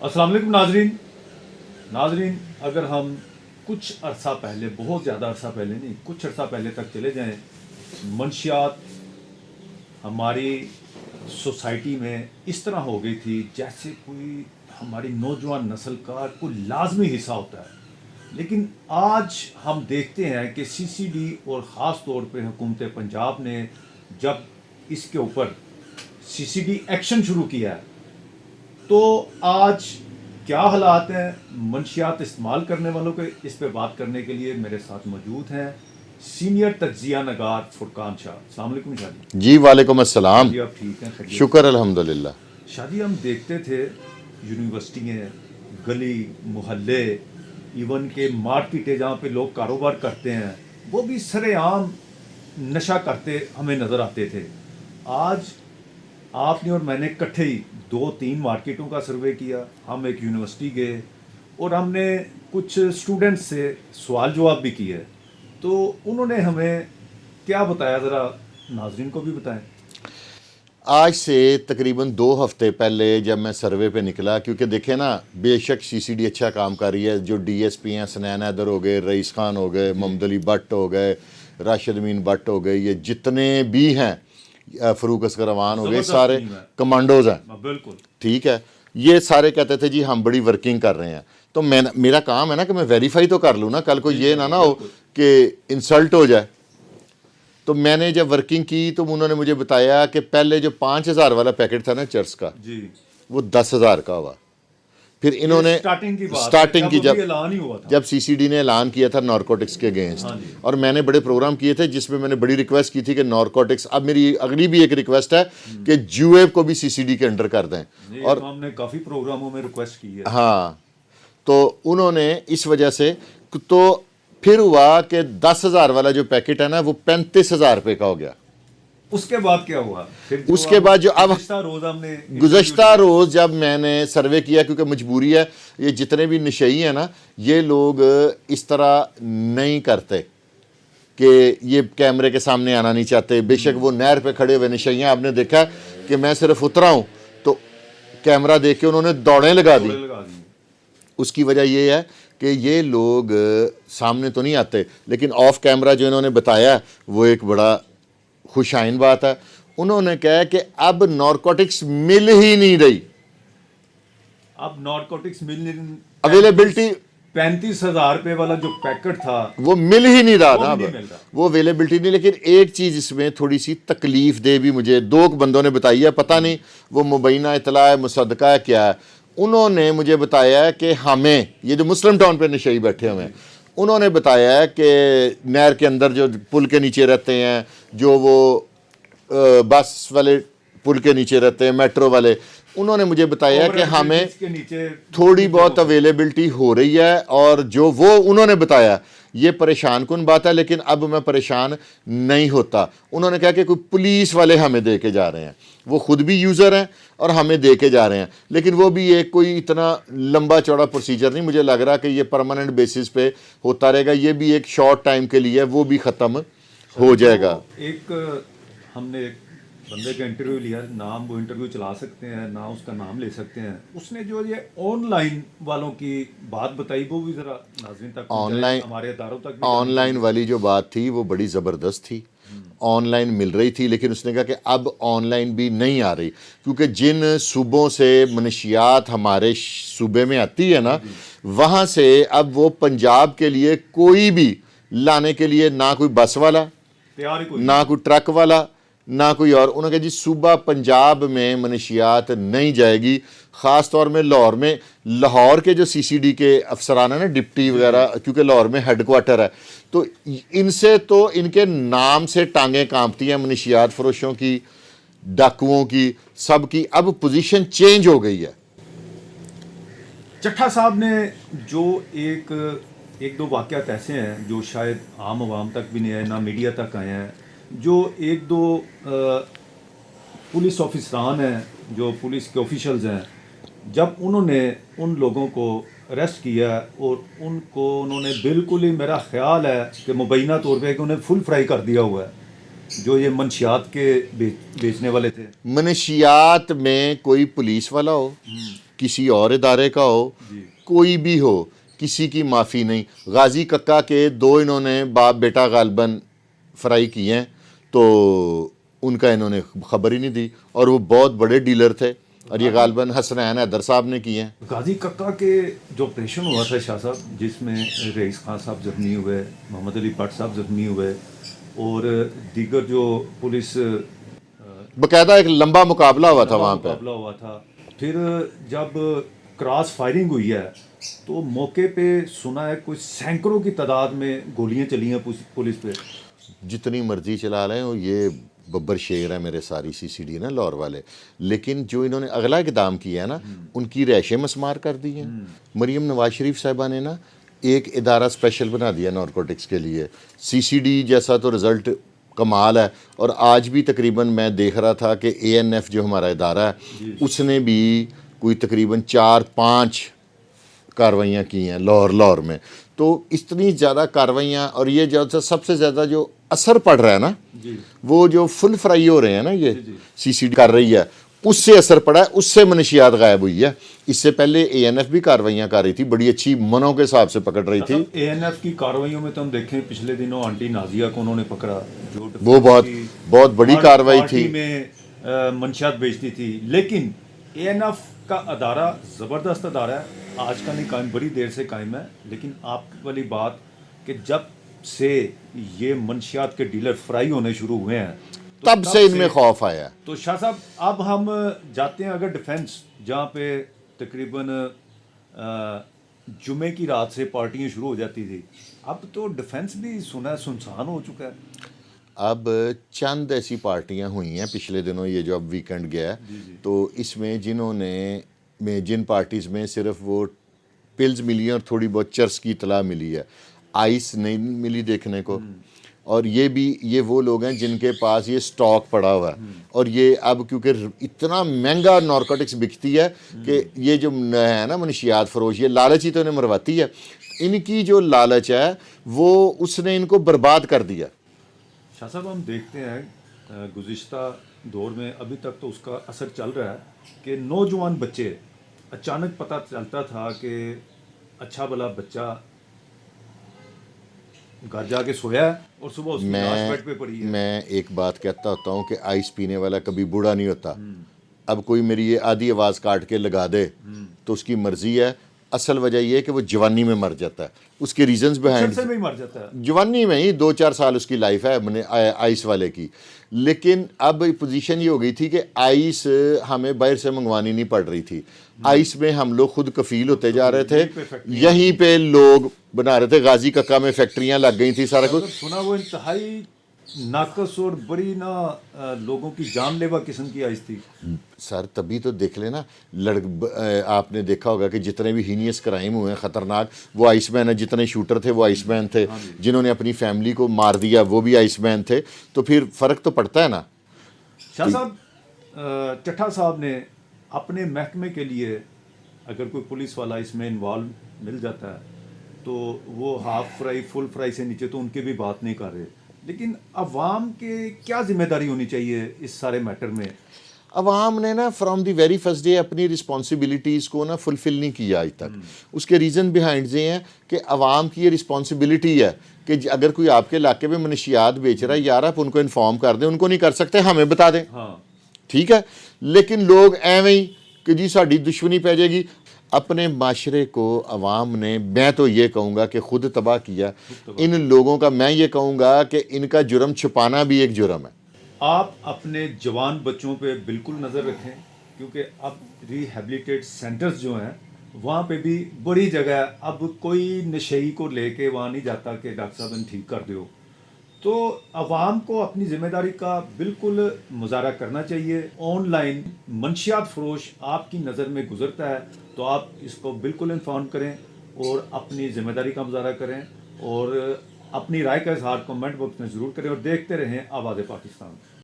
السلام علیکم ناظرین اگر ہم کچھ عرصہ پہلے، بہت زیادہ عرصہ پہلے نہیں، کچھ عرصہ پہلے تک چلے جائیں، منشیات ہماری سوسائٹی میں اس طرح ہو گئی تھی جیسے کوئی ہماری نوجوان نسل کا کوئی لازمی حصہ ہوتا ہے. لیکن آج ہم دیکھتے ہیں کہ سی سی ڈی اور خاص طور پہ حکومت پنجاب نے جب اس کے اوپر سی سی ڈی ایکشن شروع کیا ہے تو آج کیا حالات ہیں منشیات استعمال کرنے والوں کے. اس پہ بات کرنے کے لیے میرے ساتھ موجود ہیں سینئر تجزیہ نگار فرقان شاہ. السلام علیکم شاہ جی. جی وعلیکم السلام. جی آپ ٹھیک ہیں؟ خیریت؟ شکر الحمدللہ. شاہ جی ہم دیکھتے تھے یونیورسٹیاں، گلی محلے، ایون کہ مارکیٹیں جہاں پہ لوگ کاروبار کرتے ہیں وہ بھی سرے عام نشہ کرتے ہمیں نظر آتے تھے. آج آپ نے اور میں نے اکٹھے ہی 2-3 مارکیٹوں کا سروے کیا. ہم ایک یونیورسٹی گئے اور ہم نے کچھ اسٹوڈنٹس سے سوال جواب بھی کیے. تو انہوں نے ہمیں کیا بتایا، ذرا ناظرین کو بھی بتائیں. آج سے تقریباً 2 ہفتے پہلے جب میں سروے پہ نکلا، کیونکہ دیکھیں نا بے شک سی سی ڈی اچھا کام کر رہی ہے. جو ڈی ایس پی ہیں، سنین حیدر ہو گئے، رئیس خان ہو گئے، محمد علی بٹ ہو گئے، راشد امین بٹ ہو گئے، یہ جتنے بھی ہیں، فروق اصغر اوان ہو گئے، سارے کمانڈوز ہیں. بالکل ٹھیک ہے. یہ سارے کہتے تھے جی ہم بڑی ورکنگ کر رہے ہیں. تو میرا کام ہے نا کہ میں ویریفائی تو کر لوں نا، کل کو یہ نہ ہو کہ انسلٹ ہو جائے. تو میں نے جب ورکنگ کی تو انہوں نے مجھے بتایا کہ پہلے جو 5,000 والا پیکٹ تھا نا چرس کا، جی وہ 10,000 کا ہوا. پھر انہوں نے اسٹارٹنگ کی جب سی سی ڈی نے اعلان کیا تھا نارکوٹکس کے اگینسٹ، اور میں نے بڑے پروگرام کیے تھے جس میں نے بڑی ریکویسٹ کی تھی کہ نارکوٹکس، اب میری اگلی بھی ایک ریکویسٹ ہے کہ جوئے کو بھی سی سی ڈی کے انڈر کر دیں. اور ہم نے کافی پروگراموں میں ریکویسٹ کی ہے. ہاں، تو انہوں نے اس وجہ سے، تو پھر ہوا کہ 10,000 والا جو پیکٹ ہے نا وہ 35,000 روپے کا ہو گیا. اس کے بعد کیا ہوا؟ اس کے بعد جو اب گزشتہ روز جب میں نے سروے کیا، کیونکہ مجبوری ہے، یہ جتنے بھی نشئی ہیں نا یہ لوگ اس طرح نہیں کرتے کہ یہ کیمرے کے سامنے آنا نہیں چاہتے. بے شک وہ نہر پہ کھڑے ہوئے نشیاں آپ نے دیکھا کہ میں صرف اترا ہوں تو کیمرہ دیکھ کے انہوں نے دوڑیں لگا دی. اس کی وجہ یہ ہے کہ یہ لوگ سامنے تو نہیں آتے، لیکن آف کیمرہ جو انہوں نے بتایا وہ ایک بڑا خوش آئند بات ہے. انہوں نے کہا کہ اب نارکوٹکس مل ہی نہیں رہی. اب نارکوٹکس اویلیبلٹی 35,000 روپے والا جو پیکٹ تھا وہ مل ہی نہیں رہا نا. وہ اویلیبلٹی نہیں. لیکن ایک چیز اس میں تھوڑی سی تکلیف دہ بھی مجھے 2 بندوں نے بتائی ہے، پتہ نہیں وہ مبینہ اطلاع ہے، مصدقہ ہے، کیا ہے. انہوں نے مجھے بتایا ہے کہ ہمیں، یہ جو مسلم ٹاؤن پہ نشئی بیٹھے ہوئے ہیں، انہوں نے بتایا ہے کہ نہر کے اندر جو پل کے نیچے رہتے ہیں، جو وہ بس والے پل کے نیچے رہتے ہیں، میٹرو والے، انہوں نے مجھے بتایا ہے کہ ہمیں تھوڑی بہت اویلیبلٹی ہو رہی ہے. اور جو وہ انہوں نے بتایا یہ پریشان کن بات ہے، لیکن اب میں پریشان نہیں ہوتا. انہوں نے کہا کہ کوئی پولیس والے ہمیں دے کے جا رہے ہیں، وہ خود بھی یوزر ہیں اور ہمیں دے کے جا رہے ہیں، لیکن وہ بھی ایک کوئی اتنا لمبا چوڑا پروسیجر نہیں. مجھے لگ رہا کہ یہ پرماننٹ بیسس پہ ہوتا رہے گا. یہ بھی ایک شارٹ ٹائم کے لیے وہ بھی ختم ہو جائے گا. ایک ہم نے ایک بندے کا انٹرویو لیا، نام وہ انٹرویو چلا سکتے ہیں نہ اس کا نام لے سکتے ہیں. اس نے جو یہ آن لائن والوں کی بات بتائی وہ بھی ذرا ناظرین تک، ہمارے اداروں تک. آن لائن والی جو بات تھی وہ بڑی زبردست تھی. آن لائن مل رہی تھی، لیکن اس نے کہا کہ اب آن لائن بھی نہیں آ رہی، کیونکہ جن صوبوں سے منشیات ہمارے صوبے میں آتی ہے نا، وہاں سے اب وہ پنجاب کے لیے کوئی بھی لانے کے لیے نہ کوئی بس والا، نہ کوئی ٹرک والا، نہ کوئی اور. انہوں نے کہا جی صوبہ پنجاب میں منشیات نہیں جائے گی. خاص طور میں لاہور کے جو سی سی ڈی کے افسران ہیں نا، ڈپٹی وغیرہ، کیونکہ لاہور میں ہیڈ کوارٹر ہے، تو ان سے تو ان کے نام سے ٹانگیں کانپتی ہیں منشیات فروشوں کی، ڈاکوؤں کی، سب کی. اب پوزیشن چینج ہو گئی ہے. چٹھا صاحب نے جو ایک 2 واقعات ایسے ہیں جو شاید عام عوام تک بھی نہیں آئے، نہ میڈیا تک آئے ہیں، جو 1-2 پولیس آفیسران ہیں، جو پولیس کے آفیشلز ہیں، جب انہوں نے ان لوگوں کو اریسٹ کیا اور انہوں نے بالکل ہی، میرا خیال ہے کہ مبینہ طور پہ کہ انہیں فل فرائی کر دیا ہوا ہے. جو یہ منشیات کے بیچنے والے تھے؟ منشیات میں کوئی پولیس والا ہو، کسی اور ادارے کا ہو، کوئی بھی ہو، کسی کی معافی نہیں۔ غازی ککا کے 2 انہوں نے باپ بیٹا غالباً فرائی کیے ہیں، تو ان کا انہوں نے خبر ہی نہیں دی، اور وہ بہت بڑے ڈیلر تھے، اور یہ غالباً حسنین حیدر صاحب نے کیے ہیں۔ غازی ککا کے جو آپریشن ہوا تھا شاہ صاحب، جس میں رئیس خان صاحب زخمی ہوئے، محمد علی بٹ صاحب زخمی ہوئے، اور دیگر جو پولیس باقاعدہ ایک لمبا مقابلہ ہوا تھا وہاں پہ۔ مقابلہ ہوا تھا، پھر جب کراس فائرنگ ہوئی ہے تو موقع پہ سنا ہے کوئی سینکڑوں کی تعداد میں گولیاں چلی ہیں پولیس پہ۔ جتنی مرضی چلا رہے ہیں، یہ ببر شیر ہے میرے ساری CCD نا لاہور والے، لیکن جو انہوں نے اگلا اقدام کیا ہے نا، ان کی ریشیں مسمار کر دی ہیں۔ مریم نواز شریف صاحبہ نے نا ایک ادارہ اسپیشل بنا دیا نارکوٹکس کے لیے، CCD جیسا تو رزلٹ کمال ہے، اور آج بھی تقریباً میں دیکھ رہا تھا کہ ANF جو ہمارا ادارہ ہے، اس نے بھی کوئی تقریباً 4-5 کاروائیاں کی ہیں لاہور میں۔ تو اتنی زیادہ کاروائیاں، اور یہ جو سب سے زیادہ جو اثر پڑ رہا ہے نا، وہ جو فل فرائی ہو رہے ہیں نا، یہ CCD کر رہی ہے، اس سے اثر پڑا ہے، اس سے منشیات غائب ہوئی ہے۔ اس سے پہلے ANF بھی کاروائیاں کر رہی تھی، بڑی اچھی منوں کے حساب سے پکڑ رہی تھی۔ ANF کی کارروائیوں میں تو ہم دیکھیں پچھلے دنوں آنٹی نازیہ کو انہوں نے پکڑا، جو وہ بہت بڑی کارروائی تھی، میں منشیات بیچتی تھی۔ لیکن ANF کا ادارہ زبردست ادارہ ہے، آج کا نہیں قائم، بڑی دیر سے قائم ہے، لیکن آپ والی بات کہ جب سے یہ منشیات کے ڈیلر فرائی ہونے شروع ہوئے ہیں تب سے ان میں خوف آیا۔ تو شاہ صاحب اب ہم جاتے ہیں اگر ڈیفنس، جہاں پہ تقریباً جمعے کی رات سے پارٹیاں شروع ہو جاتی تھی، اب تو ڈیفنس بھی سنا ہے سنسان ہو چکا ہے۔ اب چند ایسی پارٹیاں ہوئی ہیں پچھلے دنوں، یہ جو اب ویکنڈ گیا ہے، تو اس میں جن پارٹیز میں صرف وہ پلز ملی ہیں اور تھوڑی بہت چرس کی اطلاع ملی ہے، آئس نہیں ملی دیکھنے کو، اور یہ وہ لوگ ہیں جن کے پاس یہ سٹاک پڑا ہوا ہے، اور یہ اب کیونکہ اتنا مہنگا نارکوٹکس بکتی ہے کہ یہ جو ہے نا منشیات فروش، یہ لالچ ہی تو انہیں مرواتی ہے، ان کی جو لالچ ہے وہ اس نے ان کو برباد کر دیا۔ شاہ صاحب ہم دیکھتے ہیں گزشتہ دور میں ابھی تک تو اس کا اثر چل رہا ہے کہ نوجوان بچے، اچانک پتہ چلتا تھا کہ اچھا بھلا بچہ گھر جا کے سویا ہے اور صبح اس کی لاش بیڈ پہ پڑی ہے۔ میں ایک بات کہتا ہوتا ہوں کہ آئس پینے والا کبھی بوڑھا نہیں ہوتا۔ اب کوئی میری یہ آدھی آواز کاٹ کے لگا دے تو اس کی مرضی ہے، اصل وجہ یہ ہے کہ وہ جوانی میں مر جاتا ہے، اس کے ریزنز بہائنڈ سے بھی مر جاتا ہے، جوانی میں ہی 2-4 سال اس کی لائف ہے آئس والے کی۔ لیکن اب پوزیشن یہ ہو گئی تھی کہ آئس ہمیں باہر سے منگوانی نہیں پڑ رہی تھی، آئس میں ہم لوگ خود کفیل ہوتے جا رہے تھے، یہیں پہ لوگ بنا رہے تھے۔ غازی ککا میں فیکٹریاں لگ گئی تھی، سارا کچھ سنا وہ انتہائی ناقص اور بڑی لوگوں کی جان لیوا قسم کی آئس تھی سر۔ تبھی تو دیکھ لینا، آپ نے دیکھا ہوگا کہ جتنے بھی ہینیس کرائم ہوئے ہیں خطرناک، وہ آئس مین ہیں، جتنے شوٹر تھے وہ آئس مین تھے، جنہوں نے اپنی فیملی کو مار دیا وہ بھی آئس مین تھے، تو پھر فرق تو پڑتا ہے نا۔ شاہ صاحب چٹھا صاحب نے اپنے محکمے کے لیے اگر کوئی پولیس والا اس میں انوالو مل جاتا ہے تو وہ ہاف فرائی فل فرائی سے نیچے تو ان کی بھی بات نہیں کر رہے، لیکن عوام کے کیا ذمہ داری ہونی چاہیے اس سارے میٹر میں؟ عوام نے نا from the very first day اپنی رسپانسبلٹیز کو نا فلفل نہیں کیا آج تک۔ اس کے ریزن بیہائنڈ یہ ہیں کہ عوام کی یہ رسپانسبلٹی ہے کہ اگر کوئی آپ کے علاقے میں منشیات بیچ رہا ہے، یار آپ ان کو انفارم کر دیں، ان کو نہیں کر سکتے ہمیں بتا دیں، ٹھیک ہے۔ لیکن لوگ ایویں ہی کہ جی ساڈی دشمنی پہ جائے گی۔ اپنے معاشرے کو عوام نے، میں تو یہ کہوں گا کہ خود تباہ کیا۔ ان لوگوں کا میں یہ کہوں گا کہ ان کا جرم چھپانا بھی ایک جرم ہے۔ آپ اپنے جوان بچوں پہ بالکل نظر رکھیں، کیونکہ اب ریہیبلیٹیٹ سینٹرز جو ہیں وہاں پہ بھی بڑی جگہ ہے، اب کوئی نشئی کو لے کے وہاں نہیں جاتا کہ ڈاکٹر صاحب ان ٹھیک کر دیو۔ تو عوام کو اپنی ذمہ داری کا بالکل مظاہرہ کرنا چاہیے۔ آن لائن منشیات فروش آپ کی نظر میں گزرتا ہے تو آپ اس کو بالکل انفارم کریں اور اپنی ذمہ داری کا مظاہرہ کریں، اور اپنی رائے کا اظہار کمنٹ باکس میں ضرور کریں، اور دیکھتے رہیں آواز پاکستان۔